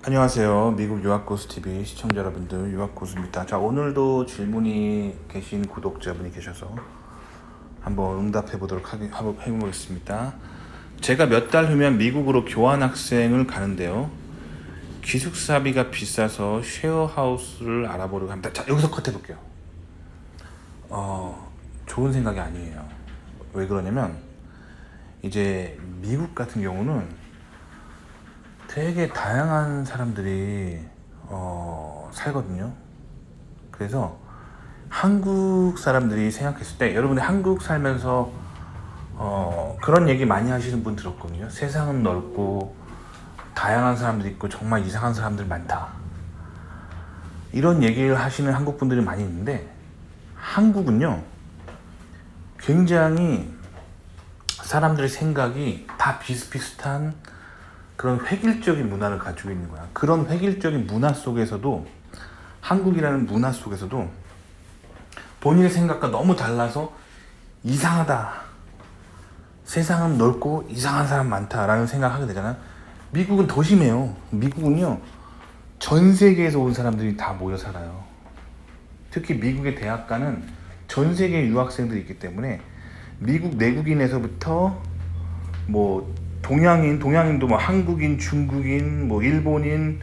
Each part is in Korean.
안녕하세요. 미국 유학고수TV 시청자 여러분들, 유학고수입니다. 자, 오늘도 질문이 계신 구독자분이 계셔서 한번 응답해 보도록 해보겠습니다. 제가 몇 달 후면 미국으로 교환학생을 가는데요. 기숙사비가 비싸서 쉐어하우스를 알아보려고 합니다. 자, 여기서 컷 해볼게요. 좋은 생각이 아니에요. 왜 그러냐면 이제 미국 같은 경우는 되게 다양한 사람들이 살거든요. 그래서 한국 사람들이 생각했을 때, 여러분이 한국 살면서 그런 얘기 많이 하시는 분 들었거든요. 세상은 넓고 다양한 사람들이 있고 정말 이상한 사람들 많다, 이런 얘기를 하시는 한국 분들이 많이 있는데, 한국은요 굉장히 사람들의 생각이 다 비슷비슷한 그런 획일적인 문화를 가지고 있는 거야. 그런 획일적인 문화 속에서도, 한국이라는 문화 속에서도 본인의 생각과 너무 달라서 이상하다, 세상은 넓고 이상한 사람 많다라는 생각을 하게 되잖아. 미국은 더 심해요. 미국은요 전 세계에서 온 사람들이 다 모여 살아요. 특히 미국의 대학가는 전 세계 유학생들이 있기 때문에 미국 내국인에서부터 뭐 동양인도 뭐 한국인, 중국인, 뭐 일본인,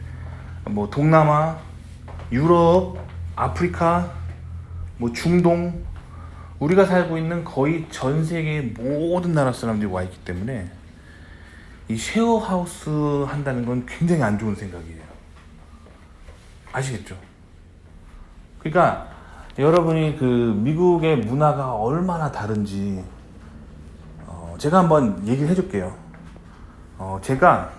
뭐 동남아, 유럽, 아프리카, 뭐 중동, 우리가 살고 있는 거의 전 세계의 모든 나라 사람들이 와 있기 때문에 이 쉐어하우스 한다는 건 굉장히 안 좋은 생각이에요. 아시겠죠? 그러니까 여러분이 그 미국의 문화가 얼마나 다른지 제가 한번 얘기를 해줄게요. 제가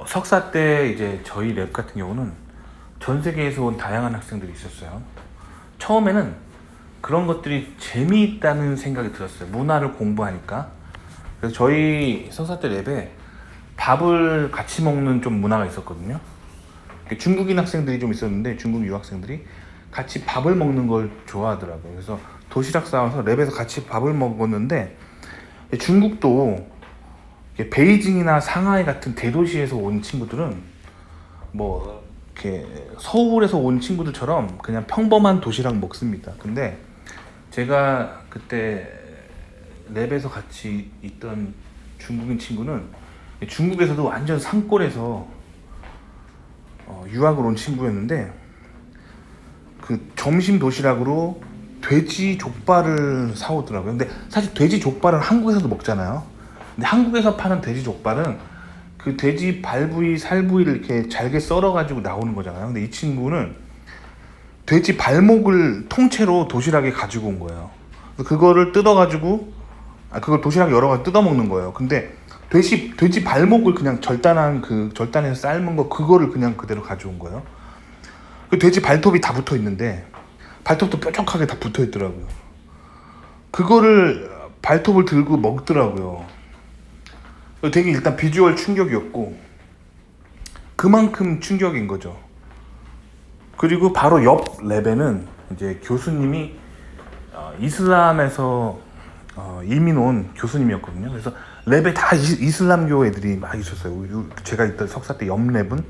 석사 때 이제 저희 랩 같은 경우는 전 세계에서 온 다양한 학생들이 있었어요. 처음에는 그런 것들이 재미있다는 생각이 들었어요. 문화를 공부하니까. 그래서 저희 석사 때 랩에 밥을 같이 먹는 좀 문화가 있었거든요. 중국인 학생들이 좀 있었는데, 중국 유학생들이 같이 밥을 먹는 걸 좋아하더라고요. 그래서 도시락 싸와서 랩에서 같이 밥을 먹었는데, 중국도 베이징이나 상하이 같은 대도시에서 온 친구들은 뭐 이렇게 서울에서 온 친구들처럼 그냥 평범한 도시락 먹습니다. 근데 제가 그때 랩에서 같이 있던 중국인 친구는 중국에서도 완전 산골에서 유학을 온 친구였는데, 그 점심 도시락으로 돼지 족발을 사오더라고요. 근데 사실 돼지 족발은 한국에서도 먹잖아요. 근데 한국에서 파는 돼지 족발은 그 돼지 발 부위, 살 부위를 이렇게 잘게 썰어가지고 나오는 거잖아요. 근데 이 친구는 돼지 발목을 통째로 도시락에 가지고 온 거예요. 그거를 뜯어가지고, 그걸 도시락에 열어가지고 뜯어 먹는 거예요. 근데 돼지 발목을 그냥 절단해서 삶은 거, 그거를 그냥 그대로 가져온 거예요. 그 돼지 발톱이 다 붙어 있는데, 발톱도 뾰족하게 다 붙어 있더라고요. 그거를 발톱을 들고 먹더라고요. 되게 일단 비주얼 충격이었고, 그만큼 충격인 거죠. 그리고 바로 옆 랩에는 이제 교수님이 이슬람에서 이민 온 교수님이었거든요. 그래서 랩에 다 이슬람교 애들이 막 있었어요. 제가 있던 석사 때 옆 랩은.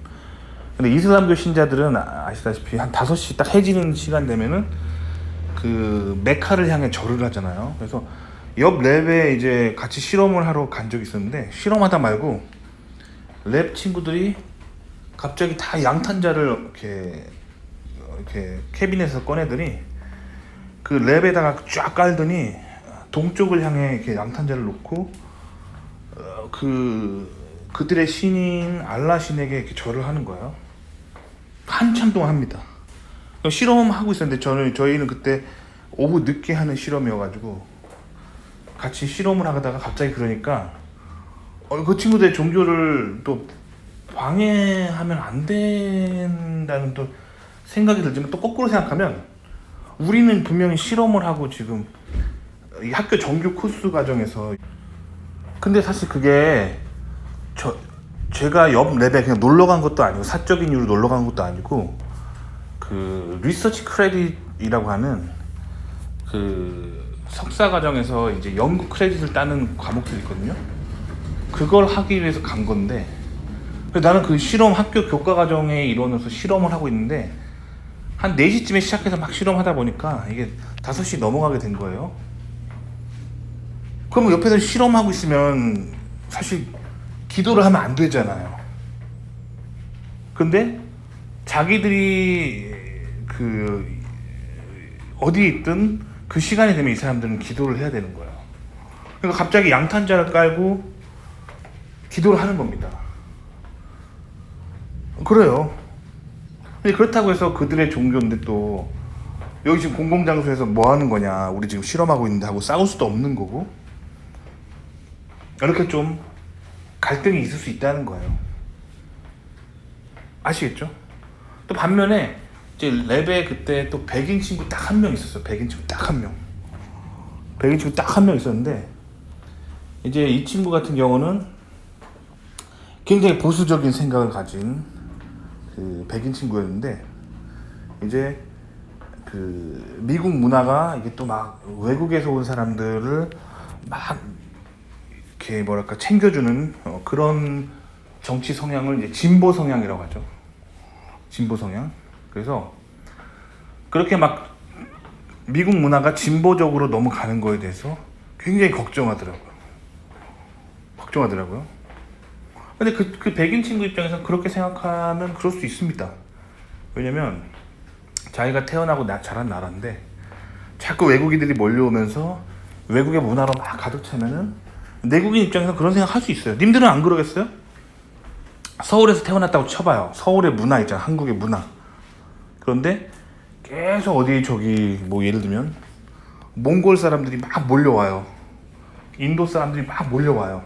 근데 이슬람교 신자들은 아시다시피 한 5시 딱 해지는 시간 되면은 그 메카를 향해 절을 하잖아요. 그래서 옆 랩에 이제 같이 실험을 하러 간 적이 있었는데, 실험하다 말고 랩 친구들이 갑자기 다 양탄자를 이렇게 캐비넷에서 꺼내더니 그 랩에다가 쫙 깔더니 동쪽을 향해 이렇게 양탄자를 놓고 그들의 신인 알라 신에게 이렇게 절을 하는 거예요. 한참 동안 합니다. 실험하고 있었는데 저희는 그때 오후 늦게 하는 실험이어가지고 같이 실험을 하다가 갑자기 그러니까 그 친구들의 종교를 또 방해하면 안 된다는 또 생각이 들지만, 또 거꾸로 생각하면 우리는 분명히 실험을 하고 지금 이 학교 정규 코스 과정에서, 근데 사실 그게 제가 옆 랩에 그냥 놀러 간 것도 아니고, 사적인 이유로 놀러 간 것도 아니고, 그 리서치 크레딧이라고 하는 그 석사 과정에서 이제 연구 크레딧을 따는 과목들이 있거든요. 그걸 하기 위해서 간 건데, 그래서 나는 그 실험 학교 교과 과정의 일원으로서 실험을 하고 있는데 한 4시쯤에 시작해서 막 실험하다 보니까 이게 5시 넘어가게 된 거예요. 그러면 옆에서 실험하고 있으면 사실 기도를 하면 안 되잖아요. 근데 자기들이 그 어디에 있든 그 시간이 되면 이 사람들은 기도를 해야 되는 거예요. 그러니까 갑자기 양탄자를 깔고 기도를 하는 겁니다. 그래요. 근데 그렇다고 해서 그들의 종교인데 또 여기 지금 공공장소에서 뭐 하는 거냐, 우리 지금 실험하고 있는데 하고 싸울 수도 없는 거고, 이렇게 좀 갈등이 있을 수 있다는 거예요. 아시겠죠? 또 반면에 이제 랩에 그때 또 백인 친구 딱 한 명 있었어요. 백인 친구 딱 한 명. 백인 친구 딱 한 명 있었는데 이제 이 친구 같은 경우는 굉장히 보수적인 생각을 가진 그 백인 친구였는데, 이제 그 미국 문화가 이게 또 막 외국에서 온 사람들을 막 이렇게 뭐랄까 챙겨주는 그런 정치 성향을 이제 진보 성향이라고 하죠. 진보 성향. 그래서 그렇게 막 미국 문화가 진보적으로 넘어가는 거에 대해서 굉장히 걱정하더라고요. 근데 그 백인 친구 입장에서는 그렇게 생각하면 그럴 수 있습니다. 왜냐면 자기가 태어나고 자란 나라인데 자꾸 외국인들이 몰려오면서 외국의 문화로 막 가득 차면은 내국인 입장에서 그런 생각 할 수 있어요. 님들은 안 그러겠어요? 서울에서 태어났다고 쳐봐요. 서울의 문화 있잖아, 한국의 문화. 그런데 계속 어디 저기 뭐 예를 들면 몽골 사람들이 막 몰려와요. 인도 사람들이 막 몰려와요.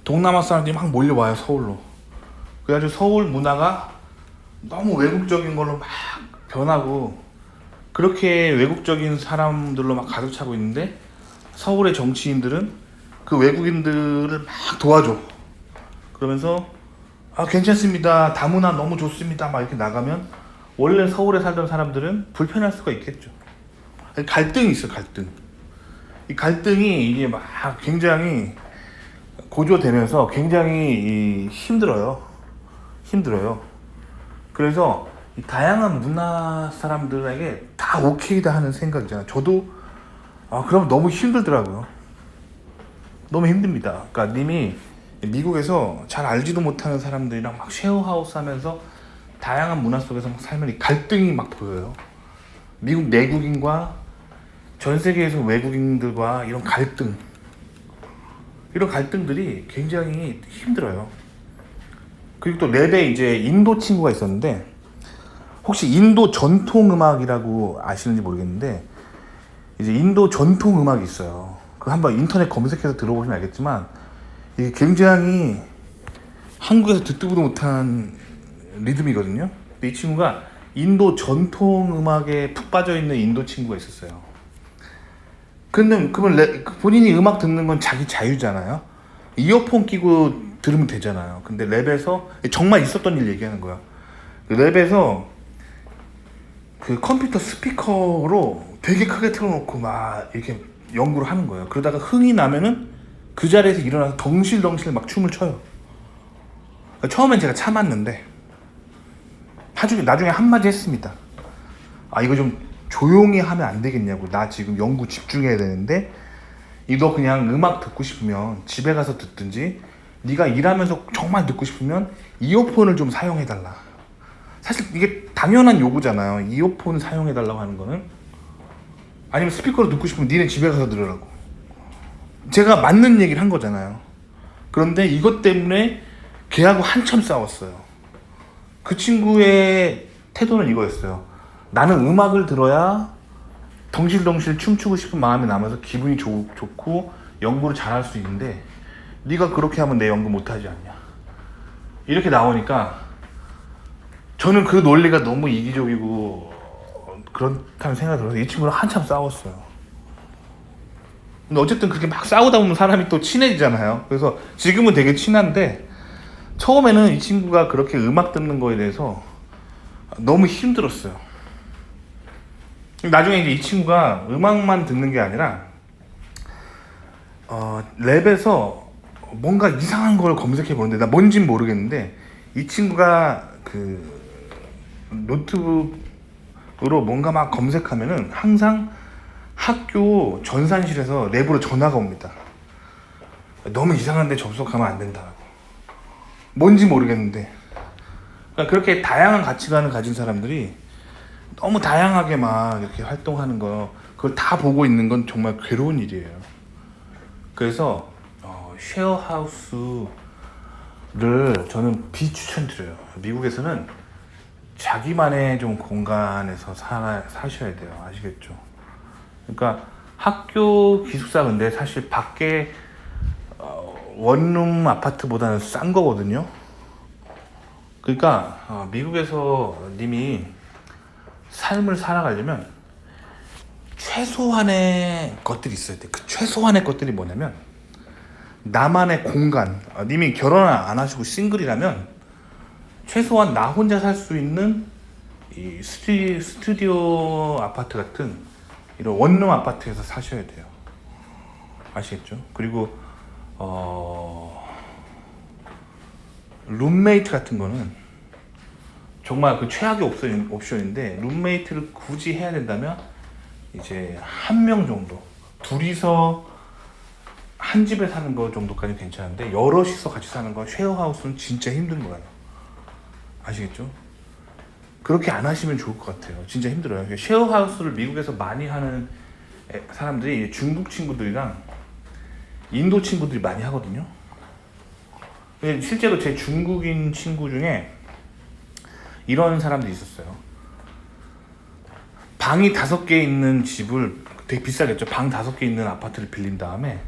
동남아 사람들이 막 몰려와요, 서울로. 그래가지고 서울 문화가 너무 외국적인 걸로 막 변하고 그렇게 외국적인 사람들로 막 가득 차고 있는데 서울의 정치인들은 그 외국인들을 막 도와줘. 그러면서 아 괜찮습니다, 다문화 너무 좋습니다 막 이렇게 나가면 원래 서울에 살던 사람들은 불편할 수가 있겠죠. 갈등이 있어, 갈등. 이 갈등이 이게 막 굉장히 고조되면서 굉장히 힘들어요. 그래서 이 다양한 문화 사람들에게 다 오케이다 하는 생각이잖아요. 저도 그럼 너무 힘들더라고요. 너무 힘듭니다. 그러니까 님이 미국에서 잘 알지도 못하는 사람들이랑 막 쉐어하우스 하면서 다양한 문화 속에서 막 살면 이 갈등이 막 보여요. 미국 내국인과 전 세계에서 외국인들과 이런 갈등들이 굉장히 힘들어요. 그리고 또 랩에 이제 인도 친구가 있었는데, 혹시 인도 전통 음악이라고 아시는지 모르겠는데 이제 인도 전통 음악이 있어요. 그 한번 인터넷 검색해서 들어보시면 알겠지만 이게 굉장히 한국에서 듣지도 못한 리듬이거든요. 근데 이 친구가 인도 전통 음악에 푹 빠져 있는 인도 친구가 있었어요. 근데 그러면 본인이 음악 듣는 건 자기 자유잖아요. 이어폰 끼고 들으면 되잖아요. 근데 랩에서 정말 있었던 일 얘기하는 거야. 그 랩에서 그 컴퓨터 스피커로 되게 크게 틀어놓고 막 이렇게 연구를 하는 거예요. 그러다가 흥이 나면은 그 자리에서 일어나서 덩실덩실 막 춤을 춰요. 처음엔 제가 참았는데 나중에 한마디 했습니다. 이거 좀 조용히 하면 안 되겠냐고. 나 지금 연구 집중해야 되는데 너 그냥 음악 듣고 싶으면 집에 가서 듣든지 네가 일하면서 정말 듣고 싶으면 이어폰을 좀 사용해달라. 사실 이게 당연한 요구잖아요. 이어폰 사용해달라고 하는 거는. 아니면 스피커로 듣고 싶으면 니네 집에 가서 들으라고. 제가 맞는 얘기를 한 거잖아요. 그런데 이것 때문에 걔하고 한참 싸웠어요. 그 친구의 태도는 이거였어요. 나는 음악을 들어야 덩실덩실 춤추고 싶은 마음이 나면서 기분이 좋고 연구를 잘할 수 있는데 네가 그렇게 하면 내 연구 못하지 않냐. 이렇게 나오니까 저는 그 논리가 너무 이기적이고 그렇다는 생각이 들어서 이 친구랑 한참 싸웠어요. 근데 어쨌든 그렇게 막 싸우다 보면 사람이 또 친해지잖아요. 그래서 지금은 되게 친한데 처음에는 이 친구가 그렇게 음악 듣는 거에 대해서 너무 힘들었어요. 나중에 이제 이 친구가 음악만 듣는 게 아니라 랩에서 뭔가 이상한 걸 검색해 보는데 나 뭔진 모르겠는데 이 친구가 그 노트북으로 뭔가 막 검색하면은 항상 학교 전산실에서 랩으로 전화가 옵니다. 너무 이상한데 접속하면 안 된다고. 뭔지 모르겠는데. 그러니까 그렇게 다양한 가치관을 가진 사람들이 너무 다양하게 막 이렇게 활동하는 거, 그걸 다 보고 있는 건 정말 괴로운 일이에요. 그래서 쉐어하우스를 저는 비추천드려요. 미국에서는 자기만의 좀 공간에서 사셔야 돼요. 아시겠죠? 그러니까 학교 기숙사 근데 사실 밖에 원룸 아파트보다는 싼 거거든요. 그러니까 미국에서 님이 삶을 살아가려면 최소한의 것들이 있어야 돼. 그 최소한의 것들이 뭐냐면 나만의 공간. 님이 결혼 안 하시고 싱글이라면 최소한 나 혼자 살 수 있는 이 스튜디오 아파트 같은 이런 원룸 아파트에서 사셔야 돼요. 아시겠죠? 그리고 룸메이트 같은 거는 정말 그 최악의 옵션인데, 룸메이트를 굳이 해야 된다면 이제 한 명 정도, 둘이서 한 집에 사는 거 정도까지 괜찮은데 여럿이서 같이 사는 건 쉐어하우스는 진짜 힘든 거예요. 아시겠죠? 그렇게 안 하시면 좋을 것 같아요. 진짜 힘들어요. 쉐어하우스를 미국에서 많이 하는 사람들이 중국 친구들이랑 인도 친구들이 많이 하거든요. 실제로 제 중국인 친구 중에 이런 사람들이 있었어요. 방이 5개 있는 집을, 되게 비싸겠죠. 방 5개 있는 아파트를 빌린 다음에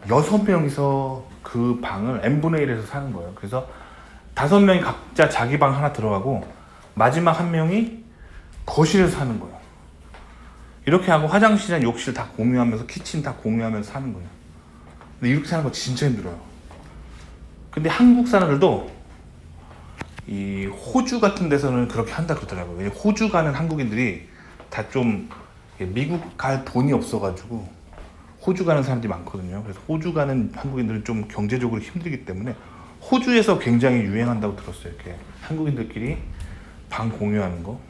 6명이서 그 방을 n분의 1에서 사는 거예요. 그래서 5명이 각자 자기 방 하나 들어가고 마지막 한 명이 거실에서 사는 거예요. 이렇게 하고 화장실이랑 욕실 다 공유하면서, 키친 다 공유하면서 사는 거예요. 근데 이렇게 사는 거 진짜 힘들어요. 근데 한국 사람들도 이 호주 같은 데서는 그렇게 한다 그러더라고요. 왜냐면 호주 가는 한국인들이 다 좀 미국 갈 돈이 없어가지고 호주 가는 사람들이 많거든요. 그래서 호주 가는 한국인들은 좀 경제적으로 힘들기 때문에 호주에서 굉장히 유행한다고 들었어요. 이렇게 한국인들끼리 방 공유하는 거.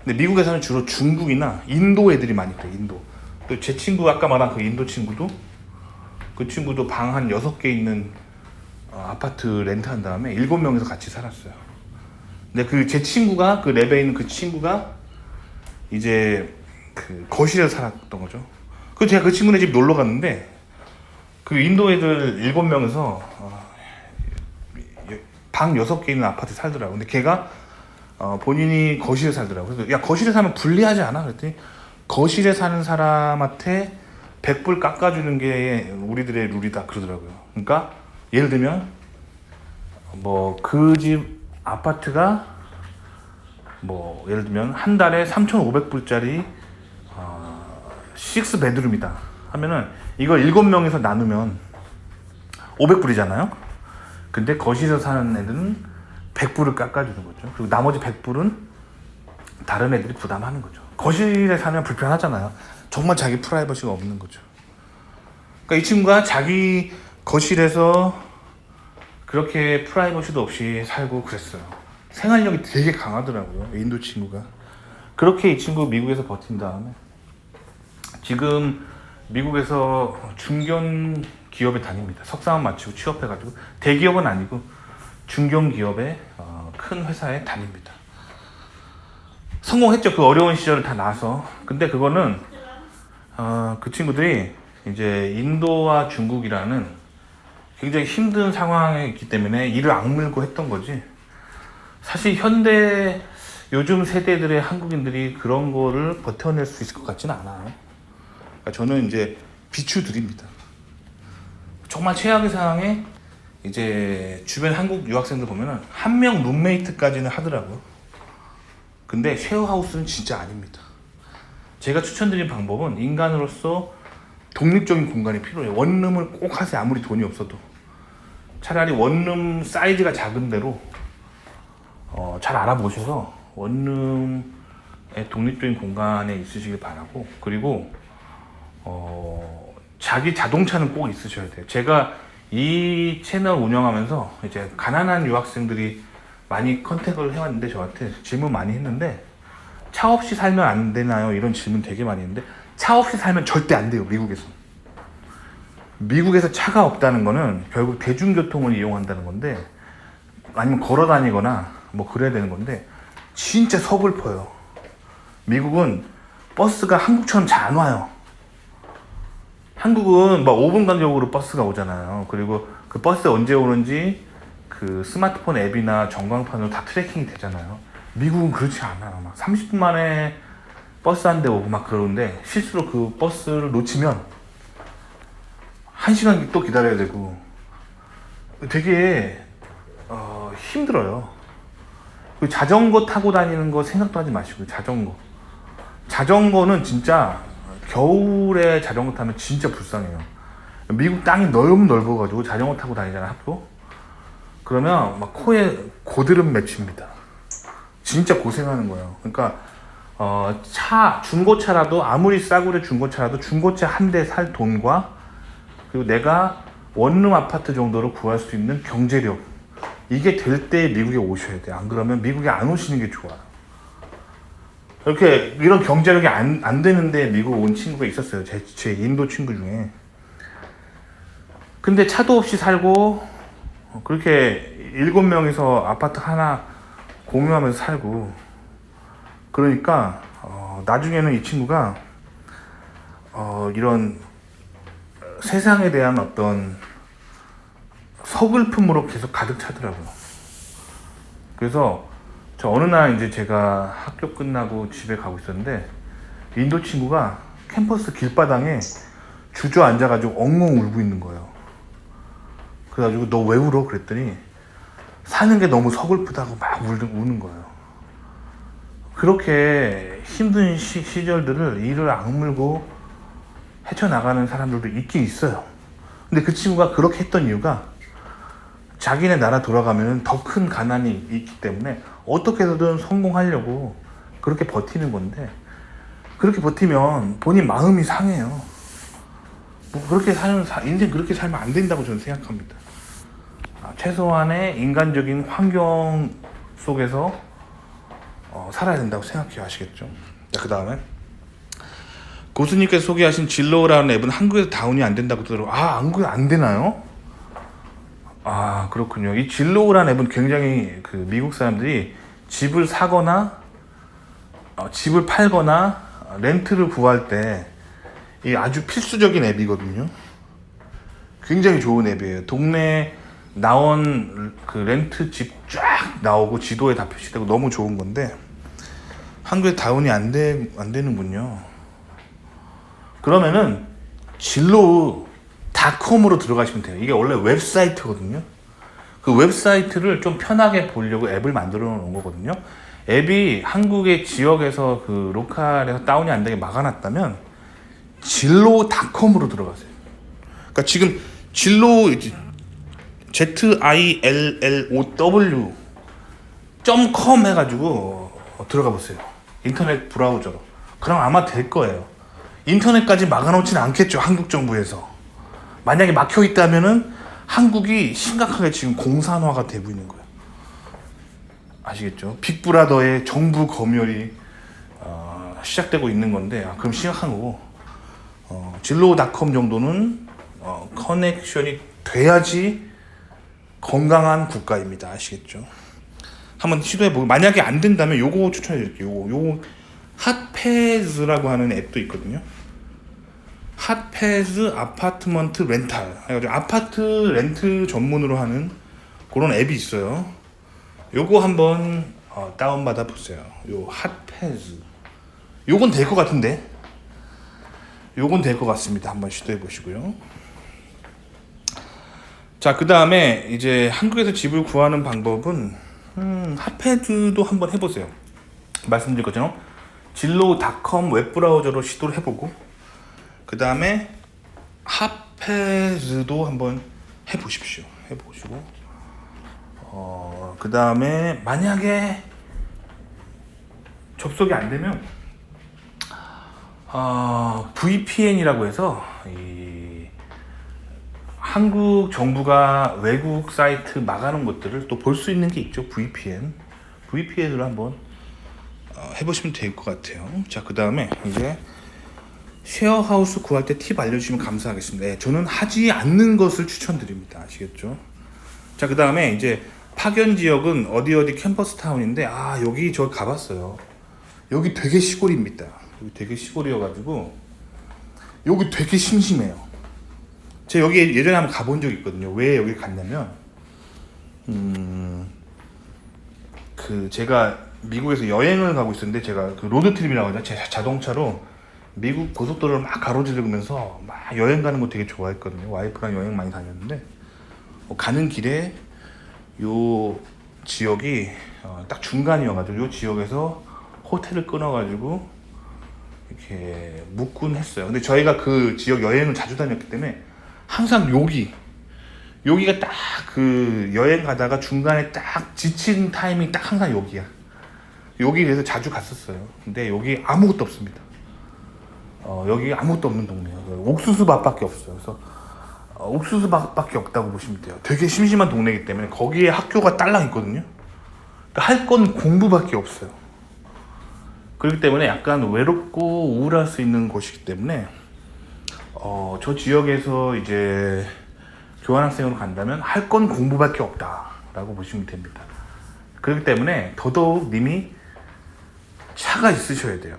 근데 미국에서는 주로 중국이나 인도 애들이 많이 있대요. 인도. 또 제 친구 아까 말한 그 인도 친구도, 그 친구도 방 한 6개 있는 아파트 렌트한 다음에 7명이서 같이 살았어요. 근데 그 제 친구가, 그 랩에 있는 그 친구가 이제 그 거실에서 살았던 거죠. 그 제가 그 친구네 집 놀러 갔는데 그 인도 애들 7명이서 방 6개 있는 아파트에 살더라고. 근데 걔가 본인이 거실에 살더라고. 그래서 야, 거실에 사면 불리하지 않아? 그랬더니 거실에 사는 사람한테 100불 깎아주는 게 우리들의 룰이다 그러더라고요. 그러니까 예를 들면 뭐 그 집 아파트가 뭐 예를 들면 한 달에 3,500불짜리 6베드룸이다 하면은 이걸 7명에서 나누면 500불이잖아요. 근데 거실에서 사는 애들은 100불을 깎아주는 거죠. 그리고 나머지 100불은 다른 애들이 부담하는 거죠. 거실에 살면 불편하잖아요. 정말 자기 프라이버시가 없는 거죠. 그러니까 이 친구가 자기 거실에서 그렇게 프라이버시도 없이 살고 그랬어요. 생활력이 되게 강하더라고요. 인도 친구가. 그렇게 이 친구 미국에서 버틴 다음에 지금 미국에서 중견 기업에 다닙니다. 석사만 마치고 취업해가지고, 대기업은 아니고 중견 기업의 큰 회사에 다닙니다. 성공했죠. 그 어려운 시절을 다 나서. 근데 그거는 그 친구들이 이제 인도와 중국이라는 굉장히 힘든 상황에 있기 때문에 이를 악물고 했던 거지, 사실 현대 요즘 세대들의 한국인들이 그런 거를 버텨낼 수 있을 것 같지는 않아요. 그러니까 저는 이제 비추드립니다. 정말 최악의 상황에 이제 주변 한국 유학생들 보면은 한 명 룸메이트까지는 하더라고요. 근데 쉐어하우스는 진짜 아닙니다. 제가 추천드린 방법은 인간으로서 독립적인 공간이 필요해요. 원룸을 꼭 하세요. 아무리 돈이 없어도. 차라리 원룸 사이즈가 작은 데로 잘 알아보셔서 원룸의 독립적인 공간에 있으시길 바라고, 그리고 자기 자동차는 꼭 있으셔야 돼요. 제가 이 채널 운영하면서 이제 가난한 유학생들이 많이 컨택을 해왔는데 저한테 질문 많이 했는데 차 없이 살면 안 되나요? 이런 질문 되게 많이 했는데 차 없이 살면 절대 안 돼요. 미국에서 차가 없다는 거는 결국 대중교통을 이용한다는 건데 아니면 걸어 다니거나 뭐 그래야 되는 건데 진짜 서글퍼요. 미국은 버스가 한국처럼 잘 안 와요. 한국은 막 5분 간격으로 버스가 오잖아요. 그리고 그 버스 언제 오는지 그 스마트폰 앱이나 전광판으로 다 트래킹이 되잖아요. 미국은 그렇지 않아요. 막 30분 만에 버스 한 대 오고 막 그러는데 실수로 그 버스를 놓치면 1시간 또 기다려야 되고 되게 힘들어요. 그 자전거 타고 다니는 거 생각도 하지 마시고 자전거는 진짜 겨울에 자전거 타면 진짜 불쌍해요. 미국 땅이 너무 넓어가지고 자전거 타고 다니잖아 학교. 그러면 막 코에 고드름 맺힙니다. 진짜 고생하는 거예요. 그러니까 중고차라도 아무리 싸구려 중고차라도 중고차 한 대 살 돈과 그리고 내가 원룸 아파트 정도로 구할 수 있는 경제력 이게 될 때 미국에 오셔야 돼요. 안 그러면 미국에 안 오시는 게 좋아요. 이렇게 이런 경제력이 안 되는데 미국 온 친구가 있었어요. 제 인도 친구 중에. 근데 차도 없이 살고 그렇게 7명이서 아파트 하나 공유하면서 살고 그러니까 나중에는 이 친구가 이런 세상에 대한 어떤 서글픔으로 계속 가득 차더라고요. 그래서 저 어느 날 이제 제가 학교 끝나고 집에 가고 있었는데 인도 친구가 캠퍼스 길바닥에 주저앉아가지고 엉엉 울고 있는 거예요. 그래가지고 너 왜 울어? 그랬더니 사는 게 너무 서글프다고 막 우는 거예요. 그렇게 힘든 시절들을 이를 악물고 헤쳐나가는 사람들도 있긴 있어요. 근데 그 친구가 그렇게 했던 이유가 자기네 나라 돌아가면 더 큰 가난이 있기 때문에 어떻게 해서든 성공하려고 그렇게 버티는 건데 그렇게 버티면 본인 마음이 상해요. 뭐 그렇게 인생 그렇게 살면 안 된다고 저는 생각합니다. 최소한의 인간적인 환경 속에서 살아야 된다고 생각해요. 아시겠죠? 자, 그 다음에 고수님께서 소개하신 진로우라는 앱은 한국에서 다운이 안 된다고 들어. 한국에 안 되나요? 그렇군요. 이 진로우라는 앱은 굉장히 그 미국 사람들이 집을 사거나 집을 팔거나 렌트를 구할 때 이 아주 필수적인 앱이거든요. 굉장히 좋은 앱이에요. 동네에 나온 그 렌트 집 쫙 나오고 지도에 다 표시되고 너무 좋은 건데 한국에 다운이 안 되는군요. 그러면은 진로우.com으로 들어가시면 돼요. 이게 원래 웹사이트거든요. 그 웹사이트를 좀 편하게 보려고 앱을 만들어 놓은 거거든요. 앱이 한국의 지역에서 그 로컬에서 다운이 안 되게 막아놨다면 진로우.com으로 들어가세요. 그러니까 지금 진로우 zillow.com 해가지고 들어가 보세요. 인터넷 브라우저로. 그럼 아마 될 거예요. 인터넷까지 막아놓지는 않겠죠. 한국 정부에서. 만약에 막혀 있다면은 한국이 심각하게 지금 공산화가 되고 있는 거예요. 아시겠죠? 빅브라더의 정부 검열이 시작되고 있는 건데 그럼 심각한 거고 진로우.com 정도는 커넥션이 돼야지 건강한 국가입니다. 아시겠죠? 한번 시도해보고 만약에 안 된다면 요거 추천해드릴게요. 요거 핫패즈라고 하는 앱도 있거든요. 핫패즈 아파트먼트 렌탈 해가지고 아파트 렌트 전문으로 하는 그런 앱이 있어요. 요거 한번 다운받아 보세요. 요 핫패즈 요건 될 것 같은데 요건 될 것 같습니다. 한번 시도해 보시고요. 자, 그 다음에 이제 한국에서 집을 구하는 방법은 핫패드도 한번 해보세요. 말씀드린 것처럼 진로우.com 웹브라우저로 시도를 해보고 그 다음에 핫패드도 한번 해보십시오. 해보시고 그 다음에 만약에 접속이 안 되면 VPN이라고 해서 이 한국 정부가 외국 사이트 막아놓은 것들을 또 볼 수 있는 게 있죠. VPN으로 한번 해보시면 될 것 같아요. 자, 그 다음에 이제 쉐어하우스 구할 때 팁 알려주시면 감사하겠습니다. 네, 저는 하지 않는 것을 추천드립니다. 아시겠죠? 자, 그 다음에 이제 파견 지역은 어디 캠퍼스 타운인데, 여기 저 가봤어요. 여기 되게 시골입니다. 여기 되게 시골이어가지고 여기 되게 심심해요. 제가 여기 예전에 한번 가본 적이 있거든요. 왜 여기 갔냐면 제가 미국에서 여행을 가고 있었는데, 제가 그 로드트립이라고 하죠. 제 자동차로 미국 고속도로를 막 가로지르면서 막 여행 가는 거 되게 좋아했거든요. 와이프랑 여행 많이 다녔는데, 가는 길에 요 지역이 딱 중간이어가지고 요 지역에서 호텔을 끊어가지고 이렇게 묵곤 했어요. 근데 저희가 그 지역 여행을 자주 다녔기 때문에 항상 여기가 딱 그 여행 가다가 중간에 딱 지친 타이밍 딱 항상 여기야. 여기 그래서 자주 갔었어요. 근데 여기 아무것도 없습니다. 여기 아무것도 없는 동네예요. 옥수수밭밖에 없어요. 그래서 옥수수밭밖에 없다고 보시면 돼요. 되게 심심한 동네이기 때문에 거기에 학교가 딸랑 있거든요. 그러니까 할 건 공부밖에 없어요. 그렇기 때문에 약간 외롭고 우울할 수 있는 곳이기 때문에 저 지역에서 이제 교환학생으로 간다면 할 건 공부밖에 없다라고 보시면 됩니다. 그렇기 때문에 더더욱 님이 차가 있으셔야 돼요.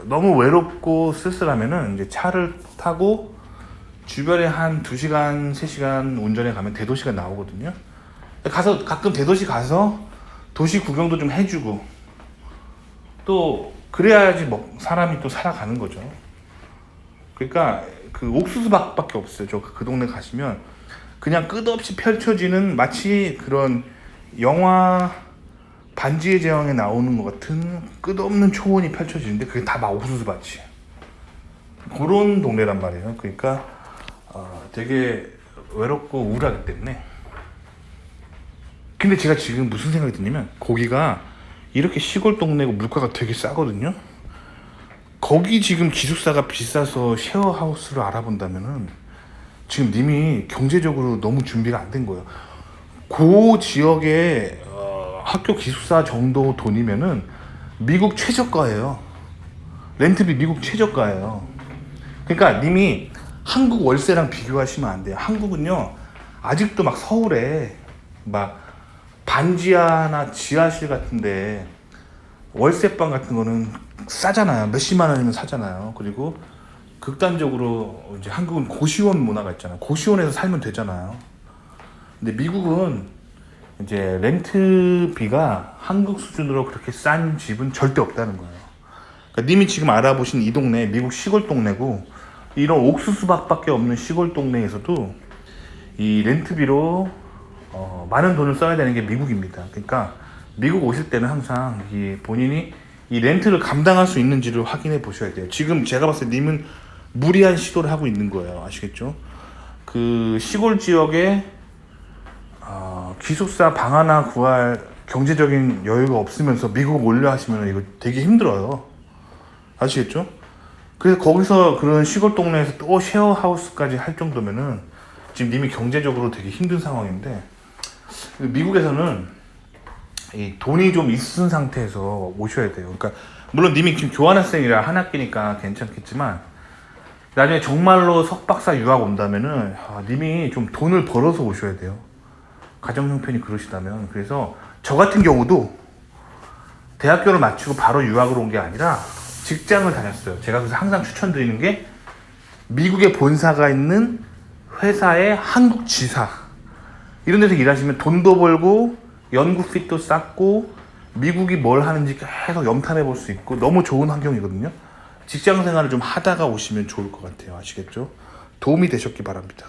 너무 외롭고 쓸쓸하면은 이제 차를 타고 주변에 한 2시간, 3시간 운전해 가면 대도시가 나오거든요. 가서 가끔 대도시 가서 도시 구경도 좀 해주고, 또 그래야지 사람이 또 살아가는 거죠. 그러니까 그 옥수수밭밖에 없어요. 그 동네 가시면 그냥 끝없이 펼쳐지는, 마치 그런 영화 반지의 제왕에 나오는 것 같은 끝없는 초원이 펼쳐지는데 그게 다 막 옥수수밭이에요. 그런 동네란 말이에요. 그러니까 되게 외롭고 우울하기 때문에. 근데 제가 지금 무슨 생각이 드냐면, 거기가 이렇게 시골 동네고 물가가 되게 싸거든요. 거기 지금 기숙사가 비싸서 쉐어하우스를 알아본다면은 지금 님이 경제적으로 너무 준비가 안 된 거예요. 그 지역에 학교 기숙사 정도 돈이면은 미국 최저가예요. 렌트비 미국 최저가예요. 그러니까 님이 한국 월세랑 비교하시면 안 돼요. 한국은요, 아직도 막 서울에 막 반지하나 지하실 같은데 월세방 같은 거는 싸잖아요. 몇십만 원이면 사잖아요. 그리고 극단적으로 이제 한국은 고시원 문화가 있잖아요. 고시원에서 살면 되잖아요. 근데 미국은 이제 렌트비가 한국 수준으로 그렇게 싼 집은 절대 없다는 거예요. 그러니까 님이 지금 알아보신 이 동네, 미국 시골 동네고, 이런 옥수수밭밖에 없는 시골 동네에서도 이 렌트비로 많은 돈을 써야 되는 게 미국입니다. 그러니까 미국 오실 때는 항상 본인이 이 렌트를 감당할 수 있는지를 확인해 보셔야 돼요. 지금 제가 봤을 때 님은 무리한 시도를 하고 있는 거예요. 아시겠죠? 그 시골 지역에 기숙사 방 하나 구할 경제적인 여유가 없으면서 미국 올려 하시면 이거 되게 힘들어요. 아시겠죠? 그래서 거기서 그런 시골 동네에서 또 쉐어하우스까지 할 정도면은 지금 님이 경제적으로 되게 힘든 상황인데, 미국에서는 이 돈이 좀 있은 상태에서 오셔야 돼요. 그러니까 물론 님이 지금 교환학생이라 한 학기니까 괜찮겠지만, 나중에 정말로 석박사 유학 온다면은 님이 좀 돈을 벌어서 오셔야 돼요. 가정 형편이 그러시다면. 그래서 저 같은 경우도 대학교를 마치고 바로 유학을 온 게 아니라 직장을 다녔어요. 제가 그래서 항상 추천드리는 게, 미국에 본사가 있는 회사의 한국 지사, 이런 데서 일하시면 돈도 벌고 연구費도 쌓고 미국이 뭘 하는지 계속 염탐해 볼 수 있고 너무 좋은 환경이거든요. 직장 생활을 좀 하다가 오시면 좋을 것 같아요. 아시겠죠? 도움이 되셨기 바랍니다.